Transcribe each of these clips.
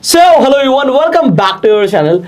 So hello everyone, welcome back to your channel.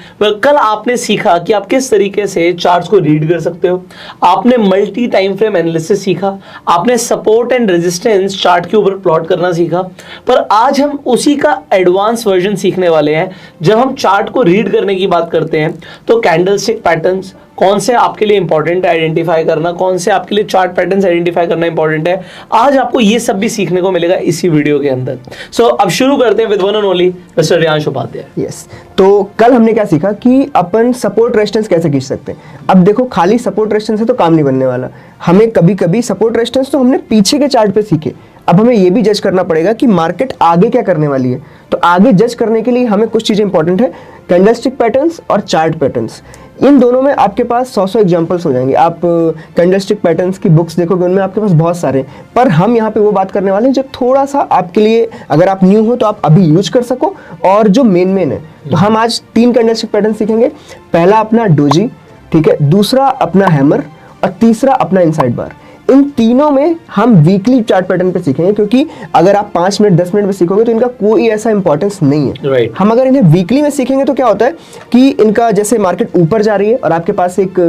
कल आपने सीखा कि आप किस तरीके से चार्ट्स को रीड कर सकते हो। आपने मल्टी टाइम फ्रेम एनालिसिस सीखा, आपने सपोर्ट एंड रेजिस्टेंस चार्ट के ऊपर प्लॉट करना सीखा। पर आज हम उसी का एडवांस वर्जन सीखने वाले हैं। जब हम चार्ट को रीड करने की बात करते हैं तो कैंडलस्टिक पैटर्न्स कौन से आपके लिए इंपॉर्टेंट है आइडेंटिफाई करना, कौन से आपके लिए चार्ट पैटर्न्स आइडेंटिफाई करना इंपॉर्टेंट है। आज आपको ये सब भी सीखने को मिलेगा इसी वीडियो के अंदर। सो अब शुरू करते हैं with one and only mister Riyansh Upadhyay. Yes, तो कल हमने क्या सीखा कि अपन सपोर्ट रेजिस्टेंस कैसे खींच सकते हैं। अब देखो, खाली सपोर्ट रेजिस्टेंस से तो काम नहीं बनने वाला। हमें कभी कभी सपोर्ट रेजिस्टेंस तो हमने पीछे के चार्ट पे सीखे, अब हमें ये भी जज करना पड़ेगा कि मार्केट आगे क्या करने वाली है। तो आगे जज करने के लिए हमें कुछ चीजें इंपॉर्टेंट है, कैंडलस्टिक पैटर्न्स और चार्ट पैटर्न्स। इन दोनों में आपके पास 100 एग्जांपल्स हो जाएंगे। आप कैंडलस्टिक पैटर्न्स की बुक्स देखोगे, उनमें आपके पास बहुत सारे हैं। पर हम यहाँ पे वो बात करने वाले हैं जो थोड़ा सा आपके लिए, अगर आप न्यू हो तो आप अभी यूज कर सको, और जो मेन है। तो हम आज 3 कैंडलस्टिक पैटर्न सीखेंगे। पहला अपना डोजी, ठीक है, दूसरा अपना हैमर और तीसरा अपना इनसाइड बार। इन तीनों में हम वीकली चार्ट पैटर्न पे सीखेंगे, क्योंकि अगर आप 5 मिनट 10 मिनट में सीखोगे तो इनका कोई ऐसा इंपॉर्टेंस नहीं है। Right. हम अगर इन्हें वीकली में सीखेंगे तो क्या होता है कि इनका जैसे मार्केट ऊपर जा रही है और आपके पास एक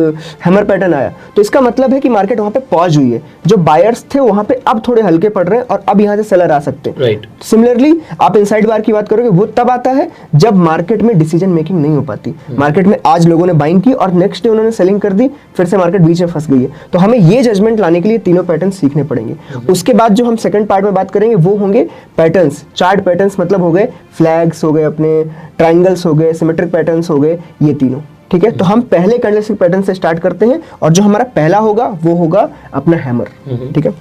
हैमर पैटर्न आया, तो इसका मतलब है कि मार्केट वहां पे पॉज हुई है। जो बायर्स थे वहां पे अब थोड़े हल्के पड़ रहे हैं और अब यहाँ से सेलर आ सकते हैं। Right. सिमिलरली आप इनसाइड बार की बात करोगे, वो तब आता है जब मार्केट में डिसीजन मेकिंग नहीं हो पाती। मार्केट में आज लोगों ने बाइंग की और नेक्स्ट डे उन्होंने सेलिंग कर दी, फिर से मार्केट बीच में फंस गई है। तो हमें ये जजमेंट लाने के लिए तीनों पैटर्न सीखने पड़ेंगे। उसके बाद जो हम सेकंड पार्ट में बात करेंगे वो होंगे पैटर्न्स। चार्ट पैटर्न्स मतलब हो गए फ्लैग्स, हो गए अपने ट्रायंगल्स, हो गए सिमेट्रिक पैटर्न्स, हो गए ये तीनों। ठीक है, तो हम पहले कैंडलस्टिक पैटर्न से स्टार्ट करते हैं और जो हमारा पहला होगा वो होगा अपना हैमर। ठीक है,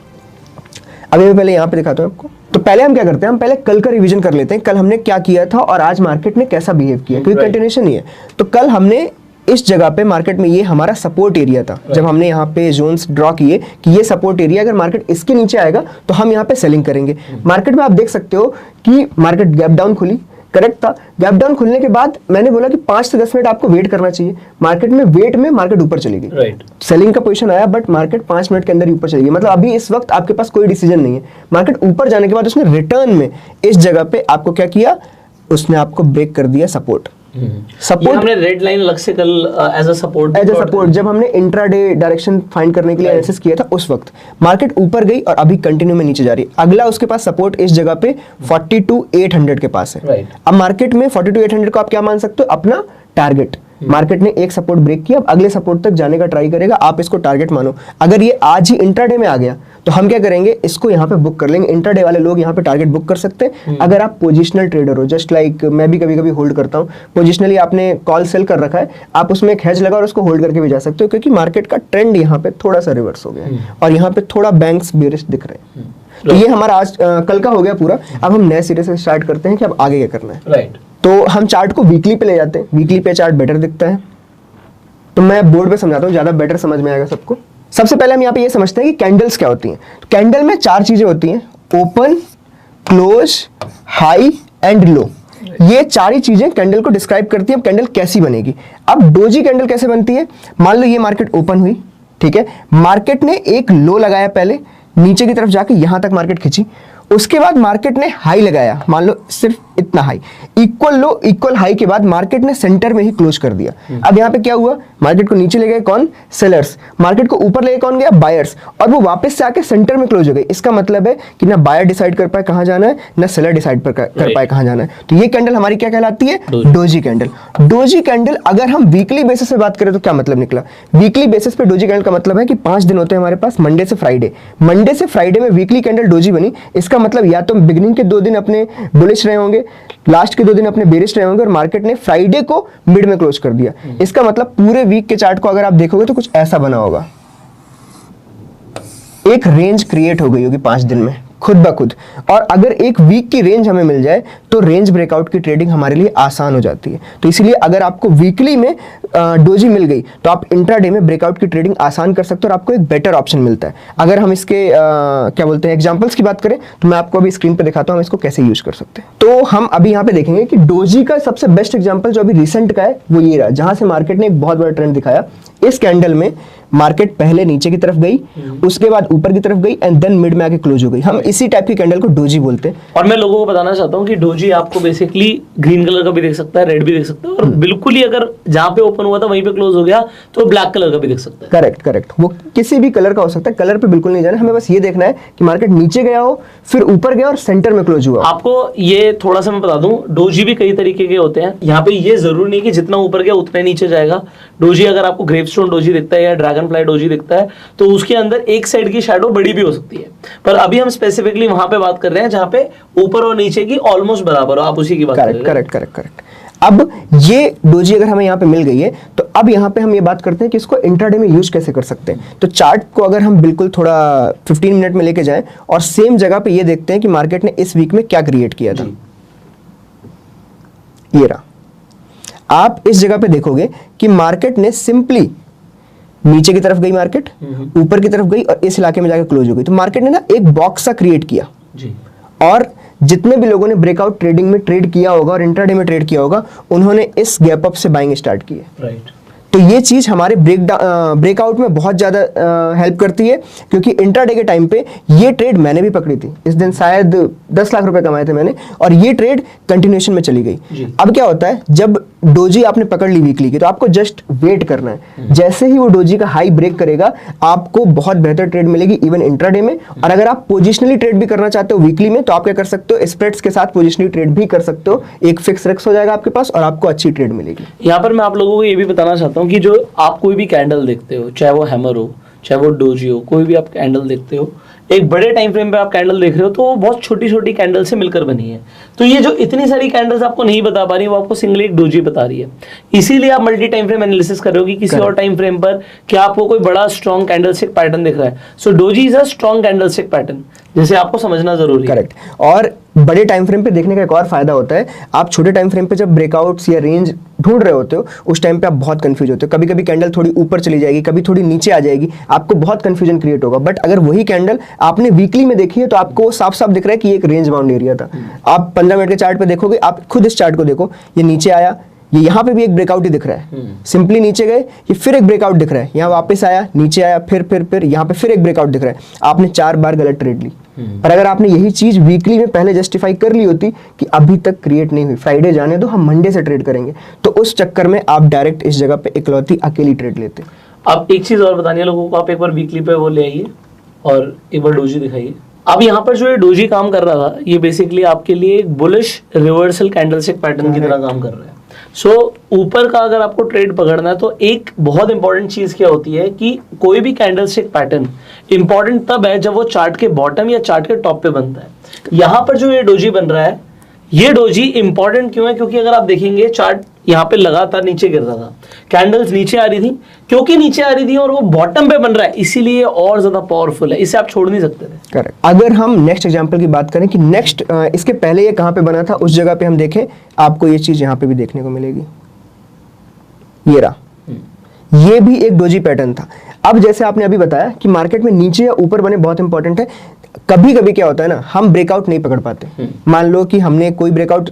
अभी मैं पहले यहाँ पे दिखाता हूँ आपको। तो पहले हम क्या करते हैं, हम पहले कल का रिवीजन कर लेते हैं। कल हमने क्या किया था और आज मार्केट ने कैसा बिहेव किया, क्योंकि कंटिन्यूएशन ही है। तो कल हमने इस जगह पे मार्केट में, ये हमारा सपोर्ट एरिया था। जब हमने यहाँ पे जोन्स ड्रॉ किए कि ये सपोर्ट एरिया, अगर मार्केट इसके नीचे आएगा तो हम यहाँ पे सेलिंग करेंगे। मार्केट में आप देख सकते हो कि मार्केट गैप डाउन खुली, करेक्ट था। गैप डाउन खुलने के बाद मैंने बोला कि 5 से 10 मिनट आपको वेट करना चाहिए। मार्केट में वेट में मार्केट ऊपर चली गई, सेलिंग का पोजीशन आया, बट मार्केट 5 मिनट के अंदर ऊपर चली गई। मतलब अभी इस वक्त आपके पास कोई डिसीजन नहीं है। मार्केट ऊपर जाने के बाद उसने रिटर्न में इस जगह पे आपको क्या किया, उसने आपको ब्रेक कर दिया सपोर्ट। सपोर्ट हमने रेड लाइन अलग से कल एज अ सपोर्ट जब हमने इंट्राडे डायरेक्शन फाइंड करने के लिए एनालिसिस किया था, उस वक्त मार्केट ऊपर गई और अभी कंटिन्यू में नीचे जा रही है। अगला उसके पास सपोर्ट इस जगह पे 42,800 के पास है। अब मार्केट में 42,800 को आप क्या मान सकते हो, अपना टारगेट। मार्केट ने एक सपोर्ट ब्रेक किया, अब अगले सपोर्ट तक जाने का ट्राई करेगा, आप इसको टारगेट मानो। अगर ये आज ही इंट्राडे में आ गया तो हम क्या करेंगे, इसको यहाँ पे बुक कर लेंगे। इंट्राडे वाले लोग यहाँ पे टारगेट बुक कर सकते हैं। अगर आप पोजिशनल ट्रेडर हो, जस्ट लाइक मैं भी कभी कभी होल्ड करता हूँ, पोजिशनली आपने कॉल सेल कर रखा है, आप उसमें एक हेज लगा और उसको होल्ड करके भी जा सकते हो, क्योंकि मार्केट का ट्रेंड यहाँ पे थोड़ा सा रिवर्स हो गया है और यहाँ पे थोड़ा बैंक्स बेरिश दिख रहे हैं। तो ये हमारा आज कल का हो गया पूरा। अब हम नए सिरे से स्टार्ट करते हैं कि अब आगे क्या करना है। राइट, तो हम चार्ट को वीकली पे ले जाते हैं। वीकली पे चार्ट बेटर दिखता है, तो मैं बोर्ड पे समझाता हूँ, ज्यादा बेटर समझ में आएगा सबको। सबसे पहले हम यहाँ पे ये समझते हैं कि कैंडल्स क्या होती हैं। तो कैंडल में 4 चीजें होती हैं, open, close, high and low. ये 4 ही चीजें कैंडल को डिस्क्राइब करती है। अब कैंडल कैसी बनेगी, अब डोजी कैंडल कैसे बनती है। मान लो ये मार्केट ओपन हुई, ठीक है, मार्केट ने एक लो लगाया, पहले नीचे की तरफ जाके यहां तक मार्केट खींची, उसके बाद मार्केट ने हाई लगाया, मान लो सिर्फ इतना हाई, इक्वल लो इक्वल हाई के बाद मार्केट ने सेंटर में ही क्लोज कर दिया। अब यहाँ पे क्या हुआ, मार्केट को नीचे ले गए कौन, सेलर्स, मार्केट को ऊपर ले गए कौन गया, बायर्स, और वो वापस से आके सेंटर में क्लोज हो गई। इसका मतलब है कि ना बायर डिसाइड कर पाए कहाँ जाना है, ना सेलर डिसाइड कर पाए कहाँ जाना है। तो ये कैंडल हमारी क्या कहलाती है, डोजी कैंडल। डोजी कैंडल अगर हम वीकली बेसिस पे बात करें तो क्या मतलब निकला, वीकली बेसिस पे डोजी कैंडल का मतलब है कि 5 दिन होते हैं हमारे पास, मंडे से फ्राइडे। मंडे से फ्राइडे में वीकली कैंडल डोजी बनी, इसका मतलब या तो बिगिनिंग के 2 दिन अपने बुलिश रहे होंगे, लास्ट के 2 दिन अपने बेरिश रहे होंगे, और मार्केट ने फ्राइडे को मिड में क्लोज कर दिया। इसका मतलब पूरे वीक के चार्ट को अगर आप देखोगे तो कुछ ऐसा बना होगा, एक रेंज क्रिएट हो गई होगी 5 दिन में खुद ब खुद। और अगर एक वीक की रेंज हमें मिल जाए तो रेंज ब्रेकआउट की ट्रेडिंग हमारे लिए आसान हो जाती है। तो इसलिए अगर आपको वीकली में डोजी मिल गई तो आप इंट्राडे में ब्रेकआउट की ट्रेडिंग आसान कर सकते हो और आपको एक बेटर ऑप्शन मिलता है। अगर हम इसके क्या बोलते हैं एग्जांपल्स की बात करें तो मैं आपको अभी स्क्रीन पे दिखाता हूँ हम इसको कैसे यूज कर सकते हैं। तो हम अभी यहाँ पे देखेंगे कि डोजी का सबसे बेस्ट एग्जाम्पल जो अभी रिसेंट का है वो ये रहा, जहां से मार्केट ने एक बहुत बड़ा ट्रेंड दिखाया। इस कैंडल में मार्केट पहले नीचे की तरफ गई, उसके बाद ऊपर की तरफ गई एंड देन मिड में आके क्लोज हो गई। हम इसी टाइप की कैंडल को डोजी बोलते हैं। और मैं लोगों को बताना चाहता हूँ कि डोजी आपको बेसिकली ग्रीन कलर का भी देख सकता है, रेड भी देख सकता है, और बिल्कुल ही अगर जहां पे ओपन हुआ था वहीं पे क्लोज हो गया तो ब्लैक कलर का भी देख सकता है। करेक्ट करेक्ट, वो किसी भी कलर का हो सकता है, कलर पे बिल्कुल नहीं जाना, हमें बस ये देखना है कि मार्केट नीचे गया हो, फिर ऊपर गया और सेंटर में क्लोज हुआ। आपको ये थोड़ा सा मैं बता दूं, डोजी भी कई तरीके के होते हैं। यहाँ पे ये जरूरी नहीं कि जितना ऊपर गया उतना नीचे जाएगा। डोजी अगर आपको ग्रेपस्टोन डोजी दिखता है या ड्रैगन फ्लाई डोजी दिखता है तो उसके अंदर एक साइड की शैडो बड़ी भी हो सकती है, पर अभी हम स्पेसिफिकली वहां पे बात कर रहे हैं जहां पे ऊपर और नीचे की ऑलमोस्ट बराबर हो। आप उसी की बात कर रहे हैं। Correct correct correct. अब ये डोजी अगर हमें यहाँ पे मिल गई है तो अब यहाँ पे हम ये बात करते हैं कि इसको इंट्राडे में यूज कैसे कर सकते हैं। तो चार्ट को अगर हम बिल्कुल थोड़ा 15 मिनट में लेके जाएं और सेम जगह पे ये देखते हैं कि मार्केट ने इस वीक में क्या क्रिएट किया था। ये रहा, आप इस जगह पे देखोगे कि मार्केट ने सिंपली नीचे की तरफ गई, मार्केट ऊपर की तरफ गई और इस इलाके में जाकर क्लोज हो गई। तो मार्केट ने ना एक बॉक्स सा क्रिएट किया जी। और जितने भी लोगों ने ब्रेकआउट ट्रेडिंग में ट्रेड किया होगा और इंट्राडे में ट्रेड किया होगा, उन्होंने इस गैप अप से बाइंग स्टार्ट की है। राइट। तो ये चीज हमारे ब्रेकआउट में बहुत ज्यादा हेल्प करती है, क्योंकि इंट्राडे के टाइम पे ये ट्रेड मैंने भी पकड़ी थी। इस दिन शायद 10 लाख रुपए कमाए थे मैंने, और ये ट्रेड कंटिन्यूएशन में चली गई। अब क्या होता है, जब डोजी आपने पकड़ ली वीकली की, तो आपको जस्ट वेट करना है। जैसे ही वो डोजी का हाई ब्रेक करेगा, आपको बहुत बेहतर ट्रेड मिलेगी इवन इंट्राडे में। और अगर आप पोजिशनली ट्रेड भी करना चाहते हो वीकली में, तो आप क्या कर सकते हो, स्प्रेड्स के साथ पोजिशनली ट्रेड भी कर सकते हो। एक फिक्स रिस्क हो जाएगा आपके पास और आपको अच्छी ट्रेड मिलेगी। यहाँ पर मैं आप लोगों को ये भी बताना चाहता हूँ कि जो आप कोई भी कैंडल देखते हो, चाहे वो हैमर हो, चाहे वो डोजी हो, कोई भी आप कैंडल देखते हो, एक बड़े टाइम फ्रेम पे आप कैंडल देख रहे हो तो वो बहुत छोटी छोटी कैंडल से मिलकर बनी है। तो ये जो इतनी सारी कैंडल्स आपको नहीं बता पा रही, वो आपको सिंगल एक डोजी बता रही है। इसीलिए आप मल्टी टाइम फ्रेम एनालिसिस कर रहे हो कि किसी और टाइम फ्रेम पर क्या आपको कोई बड़ा स्ट्रॉन्ग कैंडलस्टिक पैटर्न दिख रहा है। So doji is a strong candlestick pattern, जिसे आपको समझना जरूरी है। करेक्ट। और बड़े टाइम फ्रेम पे देखने का एक और फायदा होता है, आप छोटे टाइम फ्रेम पे जब ब्रेकआउट्स या रेंज ढूंढ रहे होते हो, उस टाइम पे आप बहुत कंफ्यूज होते हो। कभी कभी कैंडल थोड़ी ऊपर चली जाएगी, कभी थोड़ी नीचे आ जाएगी, आपको बहुत कंफ्यूजन क्रिएट होगा। बट अगर वही कैंडल आपने वीकली में देखी है, तो आपको साफ साफ दिख रहा है कि ये एक रेंज बाउंड एरिया था। आप 15 मिनट के चार्ट पे देखोगे, आप खुद इस चार्ट को देखो, ये नीचे आया, ये यहाँ पे भी एक ब्रेकआउट ही दिख रहा है, सिंपली नीचे गए, ये फिर एक ब्रेकआउट दिख रहा है, यहाँ वापस आया, नीचे आया, फिर यहाँ पे फिर एक ब्रेकआउट दिख रहा है। आपने 4 बार गलत ट्रेड ली। और अगर आपने यही चीज वीकली में पहले जस्टिफाई कर ली होती कि अभी तक क्रिएट नहीं हुई, फ्राइडे जाने दो, हम मंडे से ट्रेड करेंगे, तो उस चक्कर में आप डायरेक्ट इस जगह पे इकलौती अकेली ट्रेड लेते। अब एक चीज और बतानी है लोगों को, आप एक बार वीकली पे वो ले आइए और एक बार डोजी दिखाइए। अब यहाँ पर जो ये डोजी काम कर रहा था, ये बेसिकली आपके लिए एक बुलिश रिवर्सल कैंडलस्टिक पैटर्न की तरह काम कर रहा है। सो ऊपर का अगर आपको ट्रेड पकड़ना है, तो एक बहुत इंपॉर्टेंट चीज क्या होती है कि कोई भी कैंडलस्टिक पैटर्न इंपॉर्टेंट तब है जब वो चार्ट के बॉटम या चार्ट के टॉप पे बनता है। यहाँ पर जो ये डोजी बन रहा है, ये डोजी इंपॉर्टेंट क्यों है, क्योंकि अगर आप देखेंगे चार्ट यहाँ पे लगातार नीचे गिर रहा था, कैंडल्स नीचे आ रही थी, क्योंकि नीचे आ रही थी और वो बॉटम पे बन रहा है, इसीलिए और ज्यादा पावरफुल है, इसे आप छोड़ नहीं सकते थे। करेक्ट। अगर हम नेक्स्ट एग्जांपल की बात करें कि नेक्स्ट इसके पहले ये कहाँ पे बना था, उस जगह पे हम देखें, आपको ये चीज यहाँ पे भी देखने को मिलेगी। ये रहा, ये भी एक डोजी पैटर्न था। अब जैसे आपने अभी बताया कि मार्केट में नीचे या ऊपर बने बहुत इंपॉर्टेंट है। कभी कभी क्या होता है ना, हम ब्रेकआउट नहीं पकड़ पाते। मान लो कि हमने कोई ब्रेकआउट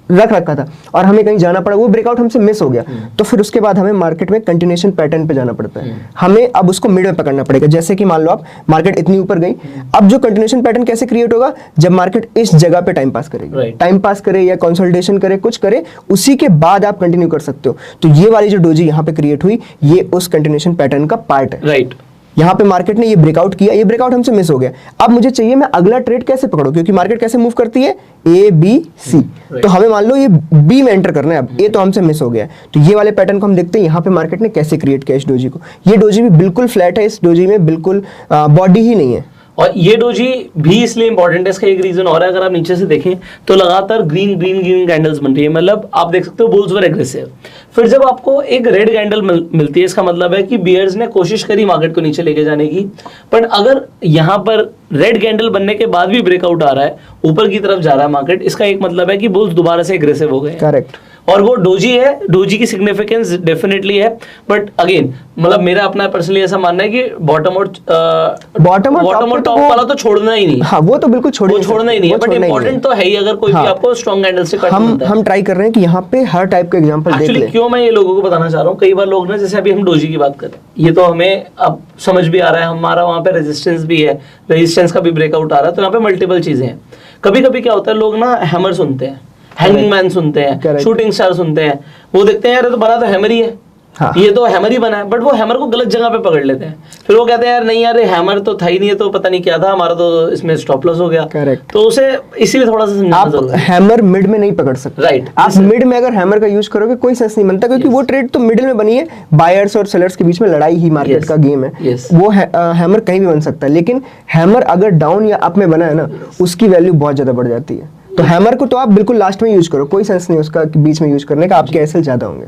रख रखा था और हमें कहीं जाना पड़ा, वो ब्रेकआउट हमसे मिस हो गया, तो फिर उसके बाद हमें मार्केट में कंटिन्यूएशन पैटर्न पे जाना पड़ता है। हमें अब उसको मिड में पकड़ना पड़ेगा। जैसे कि मान लो आप मार्केट इतनी ऊपर गई, अब जो कंटिन्यूएशन पैटर्न कैसे क्रिएट होगा, जब मार्केट इस जगह पे टाइम पास करेगी, टाइम पास करे या कंसोलिडेशन करे, कुछ करे, उसी के बाद आप कंटिन्यू कर सकते हो। तो ये वाली जो डोजी यहाँ पे क्रिएट हुई, ये उस कंटिन्यूएशन पैटर्न का पार्ट है। राइट। यहाँ पे मार्केट ने ये ब्रेकआउट किया, ये ब्रेकआउट हमसे मिस हो गया। अब मुझे चाहिए मैं अगला ट्रेड कैसे पकड़ूं, क्योंकि मार्केट कैसे मूव करती है, ए बी सी। तो हमें मान लो ये बी में एंटर करना है, अब ए तो हमसे मिस हो गया है। तो ये वाले पैटर्न को हम देखते हैं यहाँ पे मार्केट ने कैसे क्रिएट किया इस डोजी को। ये डोजी भी बिल्कुल फ्लैट है, इस डोजी में बिल्कुल बॉडी ही नहीं है। और ये डोजी भी इसलिए इंपॉर्टेंट है, इसका एक रीजन और है। अगर आप नीचे से देखें तो लगातार ग्रीन ग्रीन ग्रीन कैंडल्स बन रही है, मतलब आप देख सकते हो बुल्स वर एग्रेसिव। फिर जब आपको एक रेड कैंडल मिलती है, इसका मतलब है कि बियर्स ने कोशिश करी मार्केट को नीचे लेके जाने की। बट अगर यहाँ पर रेड कैंडल बनने के बाद भी ब्रेकआउट आ रहा है, ऊपर की तरफ जा रहा है मार्केट, इसका एक मतलब है कि बुल्स दोबारा से एग्रेसिव हो गए। करेक्ट। और वो डोजी है, डोजी की सिग्निफिकेंस डेफिनेटली है, बट अगेन मतलब मेरा अपना पर्सनली ऐसा मानना है कि बॉटम और टॉप वाला तो छोड़ना ही नहीं। हाँ, वो तो बिल्कुल छोड़ना ही नहीं है, बट इंपॉर्टेंट तो है ही अगर कोई भी आपको स्ट्रॉन्ग कैंडलस्टिक पैटर्न मिलता है। हम ट्राई कर रहे हैं कि यहाँ पे हर टाइप का एग्जांपल देख लें। क्यों मैं ये लोगों को बताना चाह रहा हूँ, कई बार लोग ना, जैसे अभी हम डोजी की बात कर रहे हैं, ये तो हमें अब समझ भी आ रहा है, हमारा वहाँ पे रेजिस्टेंस भी है, रेजिस्टेंस का भी ब्रेकआउट आ रहा है, तो यहाँ पे मल्टीपल चीजें हैं। कभी कभी क्या होता है, लोग ना हैमर सुनते हैं, हैंगिंग मैन सुनते हैं, शूटिंग स्टार सुनते हैं, वो देखते हैं यार ये तो बना तो हैमर ही है, हाँ। ये तो हैमर ही बना है, बट वो हैमर को गलत जगह पे पकड़ लेते हैं। फिर वो कहते हैं यार नहीं यार ये हैमर तो था ही नहीं, है तो पता नहीं क्या था, हमारा तो इसमें स्टॉप लॉस हो गया। करेक्ट। तो उसे इसीलिए थोड़ा सा समझाना जरूरी है। हैमर मिड में नहीं पकड़ सकते, राइट। आप मिड में अगर हैमर का यूज करोगे कोई सेंस नहीं बनता, क्योंकि वो ट्रेड तो मिडिल में बनी है, बायर्स और सेलर्स के बीच में लड़ाई ही मार्केट का गेम है। वो हैमर कहीं भी बन सकता है, लेकिन हैमर अगर डाउन या अप में बना है ना, उसकी वैल्यू बहुत ज्यादा बढ़ जाती है। तो हैमर को तो आप बिल्कुल लास्ट में यूज करो, कोई सेंस नहीं उसका बीच में यूज करने का, आपके एसएल ज्यादा होंगे।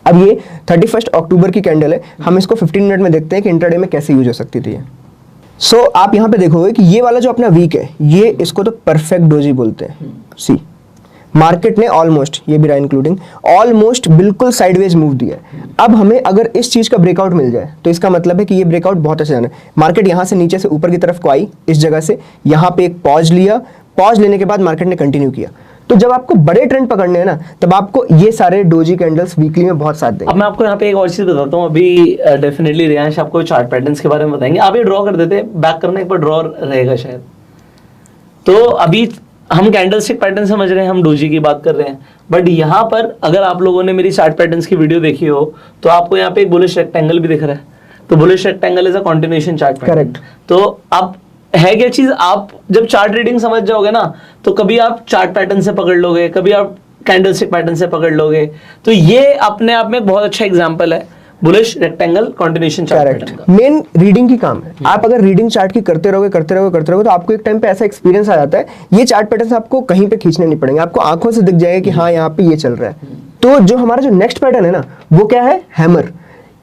अब ये 31 अक्टूबर की कैंडल है, हम इसको 15 मिनट में देखते हैं कि इंट्राडे में कैसे यूज हो सकती थी। सो आप यहाँ पे देखोगे कि ये वाला जो अपना वीक है, ये इसको तो परफेक्ट डोजी बोलते हैं। सी मार्केट ने ऑलमोस्ट, ये भी रहा इंक्लूडिंग, ऑलमोस्ट बिल्कुल साइडवेज मूव दिया है। अब हमें अगर इस चीज का ब्रेकआउट मिल जाए तो इसका मतलब है कि ये ब्रेकआउट बहुत अच्छा जाना है। मार्केट यहाँ से नीचे से ऊपर की तरफ को आई, इस जगह से यहाँ पे एक पॉज लिया, पॉज लेने के बाद मार्केट ने कंटिन्यू किया। तो जब आपको बड़े ट्रेंड पकड़ने हैं ना, तब आपको ये सारे डोजी कैंडल्स वीकली में बहुत साथ देंगे। अब मैं आपको यहाँ पे एक और चीज बताता हूँ, अभी डेफिनेटली रियांश आपको चार्ट पैटर्न्स के बारे में बताएंगे। आप ये ड्रॉ कर देते, बैक करना एक बार ड्रॉ रहेगा शायद। तो अभी हम कैंडलस्टिक पैटर्न समझ रहे हैं, हम डोजी की बात कर रहे हैं, बट यहाँ पर अगर आप लोगों ने मेरी चार्ट पैटर्न्स की वीडियो देखी हो तो आपको यहाँ पे एक बुलिश रेक्टेंगल भी दिख रहा है। तो bullish rectangle is a continuation chart pattern. Correct. तो अब है क्या चीज, आप जब चार्ट रीडिंग समझ जाओगे ना, तो कभी आप चार्ट पैटर्न से पकड़ लोगे, कभी आप कैंडलस्टिक पैटर्न से पकड़ लोगे। तो ये अपने आप में एक बहुत अच्छा एग्जांपल है bullish rectangle continuation chart pattern का। मेन रीडिंग की काम है। आप अगर रीडिंग चार्ट की करते रहोगे तो आपको एक टाइम पे ऐसा एक्सपीरियंस आ जाता है, ये चार्ट पैटर्न आपको कहीं पे खींचने नहीं पड़ेंगे, आपको आंखों से दिख जाएगा कि हाँ यहाँ पे ये चल रहा है। तो जो हमारा जो नेक्स्ट पैटर्न है ना, वो क्या है, हैमर।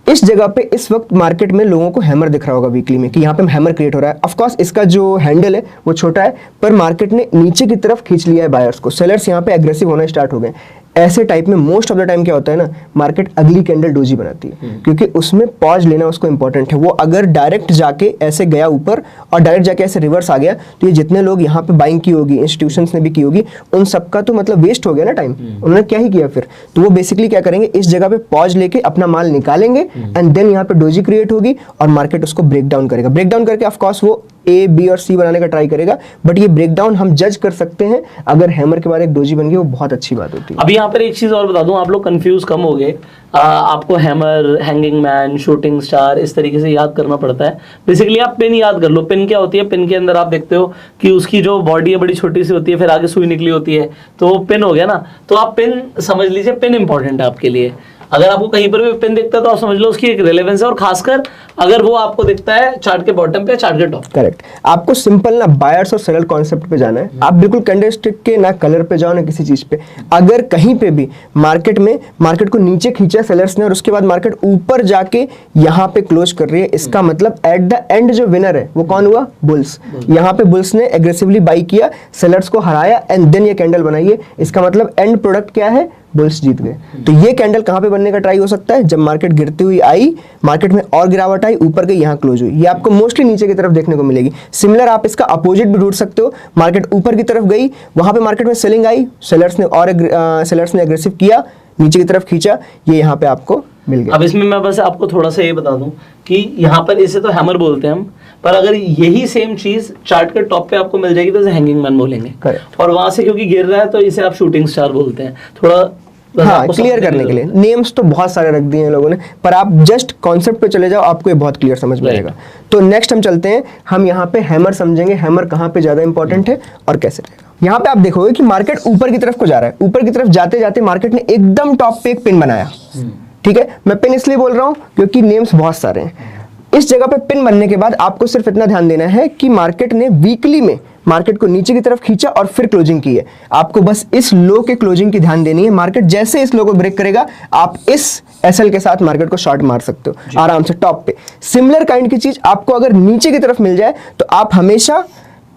इस जगह पे इस वक्त मार्केट में लोगों को हैमर दिख रहा होगा वीकली में कि यहाँ पे हैमर क्रिएट हो रहा है। ऑफ कोर्स इसका जो हैंडल है वो छोटा है, पर मार्केट ने नीचे की तरफ खींच लिया है बायर्स को, सेलर्स यहाँ पे एग्रेसिव होना स्टार्ट हो गए। ऐसे टाइप में मोस्ट ऑफ द टाइम क्या होता है ना, मार्केट अगली कैंडल डोजी बनाती है, क्योंकि उसमें पॉज लेना उसको इंपॉर्टेंट है। वो अगर डायरेक्ट जाके ऐसे गया ऊपर और डायरेक्ट जाके ऐसे रिवर्स आ गया, तो ये जितने लोग यहाँ पे बाइंग की होगी, इंस्टीट्यूशंस ने भी की होगी, उन सबका तो मतलब वेस्ट हो गया ना टाइम। उन्होंने क्या ही किया फिर, तो वो बेसिकली क्या करेंगे, इस जगह पे पॉज लेके अपना माल निकालेंगे एंड देन यहाँ पे डोजी क्रिएट होगी और मार्केट उसको ब्रेक डाउन करेगा। ब्रेक डाउन करके ऑफकोर्स वो ए, बी और सी बनाने का ट्राई करेगा, बट ये ब्रेकडाउन हम जज कर सकते हैं अगर हैमर के बाद एक डोजी बन गई, वो बहुत अच्छी बात होती है। अभी यहाँ पर एक चीज और बता दूं, आप लोग कंफ्यूज कम हो गए। आपको hammer, hanging man, shooting star इस तरीके से याद करना पड़ता है। बेसिकली आप पिन याद कर लो। पिन क्या होती है, पिन के अंदर आप देखते हो कि उसकी जो बॉडी है बड़ी छोटी सी होती है, फिर आगे सुई निकली होती है, तो वो पिन हो गया ना। तो आप पिन समझ लीजिए, पिन इंपॉर्टेंट है आपके लिए। अगर आपको कहीं पर भी पिन दिखता है तो आप समझ लो उसकी एक रिलेवेंस है, और खासकर अगर वो आपको दिखता है चार्ट के बॉटम पे, चार्ट के टॉप। करेक्ट। आपको सिंपल ना बायर्स और सेलर कॉन्सेप्ट पे जाना है। आप बिल्कुल कैंडलस्टिक के ना कलर पे जाओ ना किसी चीज पे। अगर कहीं पे भी मार्केट में मार्केट को नीचे खींचा सेलर्स ने और उसके बाद मार्केट ऊपर जाके यहाँ पे क्लोज कर रही है, इसका मतलब एट द एंड जो विनर है वो कौन हुआ, बुल्स। यहाँ पे बुल्स ने एग्रेसिवली बाई किया, सेलर्स को हराया एंड देन ये कैंडल बनाई है। इसका मतलब एंड प्रोडक्ट क्या है, बुल्स जीत गए। तो ये कैंडल कहां पे बनने का ट्राई हो सकता है, जब मार्केट गिरती हुई आई, मार्केट में और गिरावट आई, ऊपर गई, यहाँ क्लोज हुई। ये आपको मोस्टली नीचे की तरफ देखने को मिलेगी। सिमिलर आप इसका अपोजिट भी ढूंढ सकते हो, मार्केट ऊपर की तरफ गई, वहां पे मार्केट में सेलिंग आई, सेलर्स ने एग्रेसिव किया, नीचे की तरफ खींचा, ये यहाँ पे आपको मिल गया। अब इसमें मैं बस आपको थोड़ा सा ये बता दूं कि यहाँ पर इसे तो हैमर बोलते हैं हम, पर अगर यही सेम चीज चार्ट के टॉप पे आपको मिल जाएगी तो इसे हैंगिंग मैन बोलेंगे। करेक्ट। और वहां से क्योंकि गिर रहा है तो इसे आप शूटिंग स्टार बोलते हैं। थोड़ा हाँ, क्लियर करने के लिए नेम्स तो बहुत सारे रख दिए हैं लोगों ने, पर आप जस्ट कॉन्सेप्ट पे चले जाओ, आपको ये बहुत क्लियर समझ में आएगा। तो नेक्स्ट हम चलते हैं, हम यहाँ पे हैमर समझेंगे, हैमर कहाँ पे ज्यादा इंपॉर्टेंट है और कैसे रहेगा। यहाँ पे आप देखोगे कि मार्केट ऊपर की तरफ को जा रहा है, ऊपर की तरफ जाते जाते मार्केट ने एकदम टॉप पे एक पिन बनाया। ठीक है, मैं पिन इसलिए बोल रहा हूँ क्योंकि नेम्स बहुत सारे हैं। इस जगह पे पिन बनने के बाद आपको सिर्फ इतना ध्यान देना है कि मार्केट ने वीकली में मार्केट को नीचे की तरफ खींचा और फिर क्लोजिंग की है। आपको बस इस लो के क्लोजिंग की ध्यान देनी है। मार्केट जैसे इस लो को ब्रेक करेगा, आप इस एसएल के साथ मार्केट को शॉर्ट मार सकते हो आराम से टॉप पे। सिमिलर काइंड की चीज आपको अगर नीचे की तरफ मिल जाए तो आप हमेशा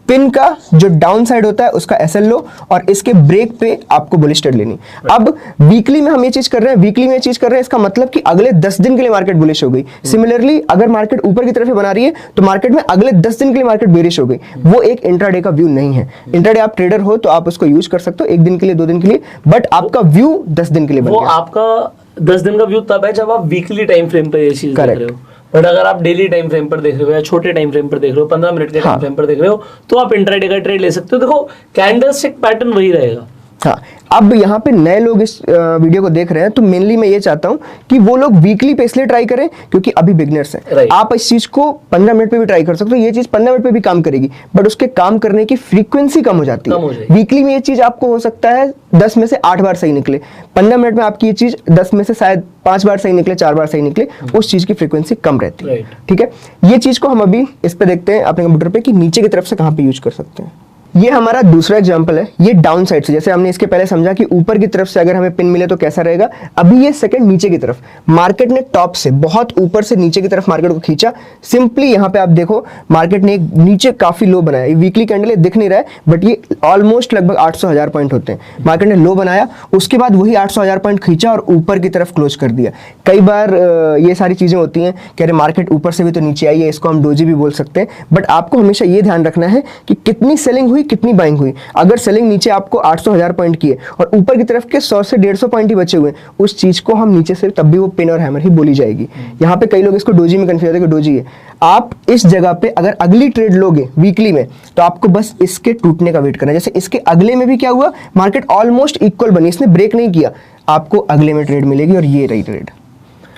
पिन का जो डाउन साइड होता है उसका एसएल लो और इसके ब्रेक पे आपको बुलिश ट्रेड लेनी। अब वीकली में हम ये चीज कर रहे हैं, वीकली में ये चीज कर रहे हैं, इसका मतलब कि अगले 10 दिन के लिए मार्केट बुलिश हो गई। सिमिलरली अगर मार्केट ऊपर की तरफ बना रही है तो मार्केट में अगले 10 दिन के लिए मार्केट बेरिश हो गई। वो एक इंट्राडे का व्यू नहीं है। इंट्राडे आप ट्रेडर हो तो आप उसको यूज कर सकते हो 1 दिन के लिए, 2 दिन के लिए, बट आपका व्यू 10 दिन के लिए बन वो गया। आपका 10 दिन का व्यू तब है जब आप वीकली टाइम फ्रेम पर ये चीज देख Correct. रहे हो। बट अगर आप डेली टाइम फ्रेम पर देख रहे हो या छोटे टाइम फ्रेम पर देख रहे हो, 15 मिनट के टाइम फ्रेम पर देख रहे हो, तो आप इंट्राडे का ट्रेड ले सकते हो। देखो कैंडलस्टिक पैटर्न वही रहेगा। हाँ, अब यहाँ पे नए लोग इस वीडियो को देख रहे हैं तो मेनली मैं ये चाहता हूँ कि वो लोग वीकली पे इसलिए ट्राई करें क्योंकि अभी बिगनर्स हैं। Right. आप इस चीज को 15 मिनट पे भी ट्राई कर सकते हो, ये चीज 15 मिनट पे भी काम करेगी, बट उसके काम करने की फ्रीक्वेंसी कम हो जाती है। वीकली में ये चीज आपको हो सकता है 10 में से 8 बार सही निकले, 15 मिनट में आपकी ये चीज 10 में से शायद 5 बार सही निकले, 4 बार सही निकले, उस चीज की फ्रीक्वेंसी कम रहती है। ठीक है, ये चीज को हम अभी इस पे देखते हैं अपने कंप्यूटर पे कि नीचे की तरफ से कहाँ पे यूज कर सकते हैं। ये हमारा दूसरा एग्जांपल है, ये डाउन साइड से, जैसे हमने इसके पहले समझा कि ऊपर की तरफ से अगर हमें पिन मिले तो कैसा रहेगा। अभी ये सेकंड नीचे की तरफ, मार्केट ने टॉप से बहुत ऊपर से नीचे की तरफ मार्केट को खींचा। सिंपली यहाँ पे आप देखो मार्केट ने एक नीचे काफी लो बनाया। ये वीकली कैंडल है, दिख नहीं रहा है, बट ये ऑलमोस्ट लगभग 800,000 पॉइंट होते हैं। मार्केट ने लो बनाया, उसके बाद वही 800,000 पॉइंट खींचा और ऊपर की तरफ क्लोज कर दिया। कई बार ये सारी चीजें होती हैं कि अरे मार्केट ऊपर से भी तो नीचे आई है, इसको हम डोजी भी बोल सकते हैं, बट आपको हमेशा ये ध्यान रखना है कि कितनी सेलिंग हुई, कितनी बाइंग हुई। अगर सेलिंग नीचे आपको 800,000 पॉइंट की है और ऊपर की तरफ के 100 से 150 पॉइंट ही बचे हुए, उस चीज को हम नीचे से तब भी वो पिन और हैमर ही बोली जाएगी। यहाँ पे कई लोग इसको डोजी में कंफ्यूज होते हैं कि डोजी है। आप इस जगह पे अगर अगली ट्रेड लोगे वीकली में तो आपको बस इसके टूटने का वेट करना है। जैसे इसके अगले में भी क्या हुआ, मार्केट ऑलमोस्ट इक्वल बनी, इसने ब्रेक नहीं किया, आपको अगले में ट्रेड मिलेगी और ये रही ट्रेड,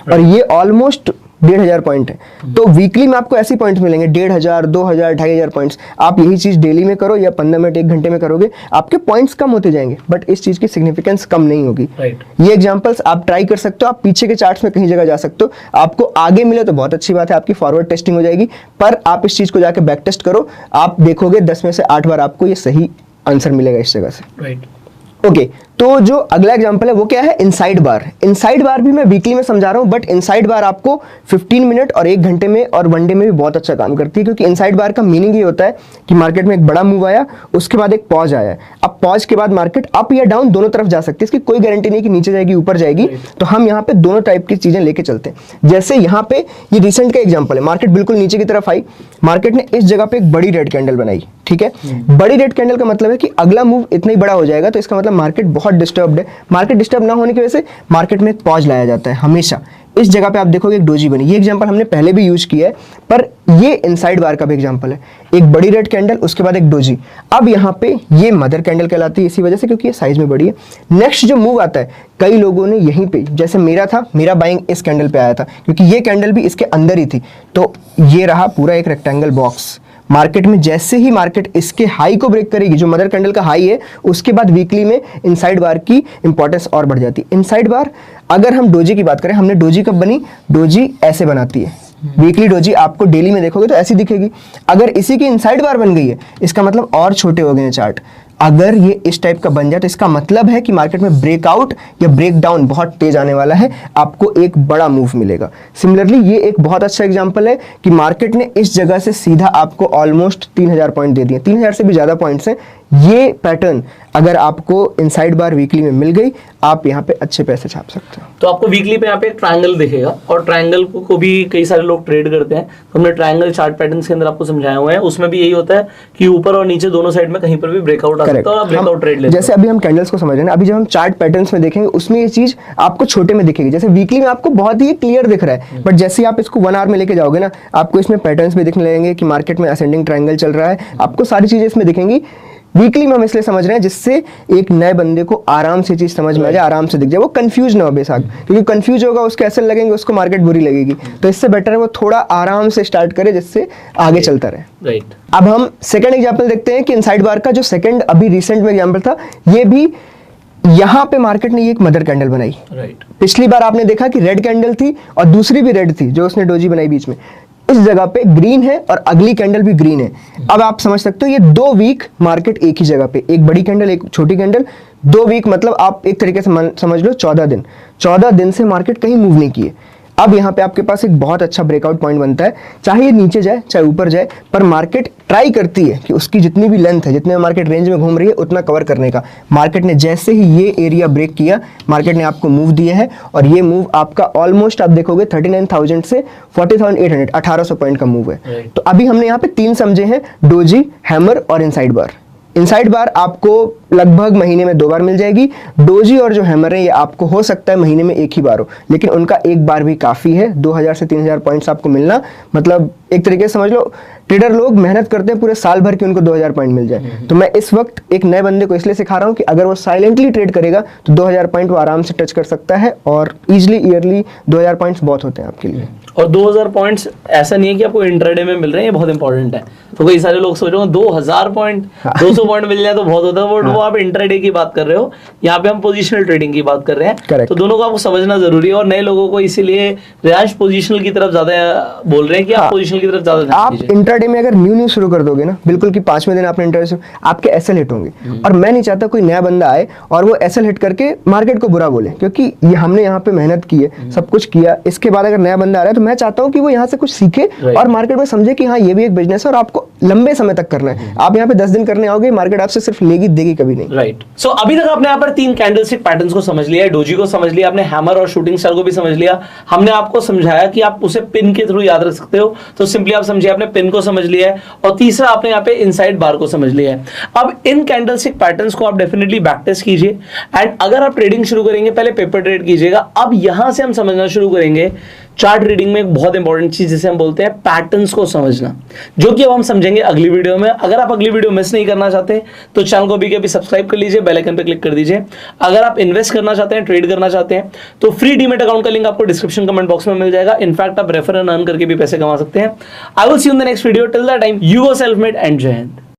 और ये ऑलमोस्ट 1,500 पॉइंट है। तो वीकली में आपको ऐसे पॉइंट्स मिलेंगे 1,500, 2,000, 2,500 पॉइंट्स। आप यही चीज डेली में करो या 15 मिनट 1 घंटे में करोगे, आपके पॉइंट्स कम होते जाएंगे, बट इस चीज की सिग्निफिकेंस कम नहीं होगी। ये एग्जांपल्स आप ट्राई कर सकते हो, आप पीछे के चार्ट्स में कहीं जगह जा सकते हो। आपको आगे मिले तो बहुत अच्छी बात है, आपकी फॉरवर्ड टेस्टिंग हो जाएगी, पर आप इस चीज को जाके बैक टेस्ट करो, आप देखोगे 10 में से 8 बार आपको ये सही आंसर मिलेगा इस जगह से। ओके, तो जो अगला एग्जांपल है वो क्या है, इनसाइड बार। इनसाइड बार भी मैं वीकली में समझा रहा हूं, बट इनसाइड बार आपको 15 मिनट और 1 घंटे में और 1 डे में भी बहुत अच्छा काम करती है, क्योंकि इनसाइड बार का मीनिंग ये होता है कि मार्केट में एक बड़ा मूव आया, उसके बाद एक पॉज आया। अब पॉज के बाद मार्केट अप या डाउन दोनों तरफ जा सकती है, इसकी कोई गारंटी नहीं कि नीचे जाएगी ऊपर जाएगी। तो हम यहाँ पे दोनों टाइप की चीजें लेके चलते हैं। जैसे यहाँ पे ये रिसेंट का एग्जाम्पल है, मार्केट बिल्कुल नीचे की तरफ आई, मार्केट ने इस जगह पे एक बड़ी रेड कैंडल बनाई। ठीक है, बड़ी रेड कैंडल का मतलब है कि अगला मूव इतना ही बड़ा हो जाएगा, तो इसका मतलब मार्केट बहुत डिस्टर्ब्ड है। मार्केट डिस्टर्ब ना होने की वजह से मार्केट में एक पॉज लाया जाता है हमेशा। इस जगह पे आप देखोगे एक डोजी बनी, ये एग्जांपल हमने पहले भी यूज किया है, पर ये इनसाइड बार का भी एग्जांपल है। एक बड़ी रेड कैंडल, उसके बाद एक डोजी। अब यहाँ पे ये मदर कैंडल कहलाती है इसी वजह से, क्योंकि ये साइज में बड़ी है। नेक्स्ट जो मूव आता है, कई लोगों ने यहीं पे, जैसे मेरा था, मेरा बाइंग इस कैंडल पे आया था, क्योंकि ये कैंडल भी इसके अंदर ही थी, तो ये रहा पूरा एक रेक्टेंगल बॉक्स। मार्केट में जैसे ही मार्केट इसके हाई को ब्रेक करेगी, जो मदर कैंडल का हाई है, उसके बाद वीकली में इनसाइड बार की इंपॉर्टेंस और बढ़ जाती है। इनसाइड बार, अगर हम डोजी की बात करें, हमने डोजी कब बनी, डोजी ऐसे बनाती है। वीकली डोजी आपको डेली में देखोगे तो ऐसी दिखेगी। अगर इसी की इनसाइड बार बन गई है, इसका मतलब और छोटे हो गए हैं चार्ट। अगर ये इस टाइप का बन जाए तो इसका मतलब है कि मार्केट में ब्रेकआउट या ब्रेकडाउन बहुत तेज आने वाला है, आपको एक बड़ा मूव मिलेगा। सिमिलरली ये एक बहुत अच्छा एग्जांपल है कि मार्केट ने इस जगह से सीधा आपको ऑलमोस्ट 3,000 पॉइंट दे दिए, 3,000 से भी ज्यादा पॉइंट्स हैं। ये पैटर्न अगर आपको इनसाइड बार वीकली में मिल गई, आप यहाँ पे अच्छे पैसे छाप सकते हो। तो आपको वीकली पे यहाँ पे एक ट्रायंगल दिखेगा, और ट्रायंगल को भी कई सारे लोग ट्रेड करते हैं। तो हमने ट्रायंगल चार्ट पैटर्न्स के अंदर आपको समझाया हुआ है, उसमें भी यही होता है कि ऊपर और नीचे दोनों साइड में कहीं पर भी ब्रेकआउट आ सकता है और ब्रेकआउट ट्रेड लेते हैं। जैसे अभी हम कैंडल्स को समझ रहे हैं, अभी जब हम चार्ट पैटर्न्स में देखेंगे उसमें ये चीज आपको छोटे में दिखेगी। जैसे वीकली में आपको बहुत ही क्लियर दिख रहा है, बट जैसे आप इसको 1 आवर में लेके जाओगे ना, आपको इसमें पैटर्न्स भी दिखने लगेंगे कि मार्केट में असेंडिंग ट्रायंगल चल रहा है, आपको सारी चीजें इसमें दिखेंगी। वीकली में हम इसलिए समझ रहे हैं जिससे एक नए बंदे को आराम से चीज समझ में आ जाए, आराम से दिख जाए, वो कंफ्यूज ना हो बेसाक, क्योंकि कंफ्यूज होगा उसके ऐसे लगेंगे, उसको मार्केट बुरी लगेगी। तो इससे बेटर है वो थोड़ा आराम से स्टार्ट करे, जिससे आगे चलता रहे। राइट। अब हम सेकंड एग्जांपल देखते हैं कि इनसाइड बार का जो सेकंड अभी रिसेंट में एग्जांपल था, ये भी यहाँ पे मार्केट ने एक मदर कैंडल बनाई। राइट। पिछली बार आपने देखा कि रेड कैंडल थी और दूसरी भी रेड थी जो उसने डोजी बनाई बीच में। इस जगह पे ग्रीन है और अगली कैंडल भी ग्रीन है। अब आप समझ सकते हो ये 2 वीक मार्केट एक ही जगह पे, एक बड़ी कैंडल एक छोटी कैंडल, 2 वीक मतलब आप एक तरीके से समझ लो 14 दिन। 14 दिन से मार्केट कहीं मूव नहीं किए। अब यहाँ पे आपके पास एक बहुत अच्छा ब्रेकआउट पॉइंट बनता है, चाहे ये नीचे जाए चाहे ऊपर जाए, पर मार्केट ट्राई करती है कि उसकी जितनी भी लेंथ है, जितने मार्केट रेंज में घूम रही है उतना कवर करने का। मार्केट ने जैसे ही ये एरिया ब्रेक किया, मार्केट ने आपको मूव दिया है, और ये मूव आपका ऑलमोस्ट आप देखोगे 39,000 से 40,800, 1800 पॉइंट का मूव है। तो अभी हमने यहाँ पे 3 समझे हैं, डोजी, हैमर और इनसाइड बार। इनसाइड बार आपको लगभग महीने में 2 बार मिल जाएगी। डोजी और जो हैमर है ये आपको हो सकता है महीने में 1 ही बार हो, लेकिन उनका 1 बार भी काफ़ी है। 2000 से 3000 पॉइंट्स आपको मिलना, मतलब एक तरीके से समझ लो ट्रेडर लोग मेहनत करते हैं पूरे साल भर की उनको 2000 पॉइंट मिल जाए। तो मैं इस वक्त एक नए बंदे को इसलिए सिखा रहा हूँ कि अगर वो साइलेंटली ट्रेड करेगा तो 2000 पॉइंट वो आराम से टच कर सकता है, और ईजिली ईयरली 2000 पॉइंट्स बहुत होते हैं आपके लिए। और 2000 पॉइंट्स ऐसा नहीं है कि आपको इंट्राडे में मिल रहे हैं, ये बहुत इंपॉर्टेंट है। तो कई सारे लोग सोच रहे हो 2000 पॉइंट 200 पॉइंट मिल जाए तो बहुत होता है, वो आप इंट्राडे की बात कर रहे हो, यहाँ पे हम पोजिशनल ट्रेडिंग की बात कर रहे हैं। Correct. तो दोनों को आपको समझना जरूरी है, और नए लोगों को इसीलिए रियांश पोजिशनल की तरफ ज्यादा बोल रहे हैं कि आप पोजिशनल की तरफ ज्यादा ध्यान आप दीजिए। इंट्राडे में अगर न्यू शुरू कर दोगे ना, बिल्कुल कि 5वें दिन आपने इंट्राडे आपके एसएल हिट होंगे, और मैं नहीं चाहता कोई नया बंदा आए और वो एसएल हिट करके मार्केट को बुरा बोले, क्योंकि ये हमने यहाँ पे मेहनत की है, सब कुछ किया, इसके बाद अगर नया बंदा आ रहा है तो मैं चाहता हूँ कि वो यहाँ से कुछ सीखे और मार्केट में समझे कि हाँ ये भी एक बिजनेस है और आपको लंबे समय तक करना है। आप यहाँ पे 10 दिन करने आओगे, मार्केट आपसे सिर्फ लेगी देगी कभी नहीं। राइट। सो अभी तक आपने यहाँ पर 3 कैंडलस्टिक पैटर्न्स को समझ लिया है, डोजी को समझ लिया, आपने हैमर और शूटिंग स्टार को भी समझ लिया। हमने आपको समझाया कि आप उसे पिन के थ्रू याद रख सकते हो, तो सिंपली आप समझिए आपने पिन को समझ लिया है, और तीसरा आपने यहाँ पे इनसाइड बार को समझ लिया है। अब इन कैंडलस्टिक पैटर्न्स को आप डेफिनेटली बैक टेस्ट कीजिए, एंड अगर आप ट्रेडिंग शुरू करेंगे पहले पेपर ट्रेड कीजिएगा। अब यहां से हम समझना शुरू करेंगे चार्ट रीडिंग में एक बहुत इंपॉर्टेंट चीज जिसे हम बोलते हैं पैटर्न्स को समझना, जो कि अब हम समझेंगे अगली वीडियो में। अगर आप अगली वीडियो मिस नहीं करना चाहते तो चैनल को अभी सब्सक्राइब कर लीजिए, बेल आइकन पे क्लिक कर दीजिए। अगर आप इन्वेस्ट करना चाहते हैं, ट्रेड करना चाहते हैं, तो फ्री डीमैट अकाउंट का लिंक आपको डिस्क्रिप्शन कमेंट बॉक्स में मिल जाएगा। इनफैक्ट आप रेफर एंड अर्न करके भी पैसे कमा सकते हैं। I will see you in the next video. Till that time, you are self made and Jai Hind.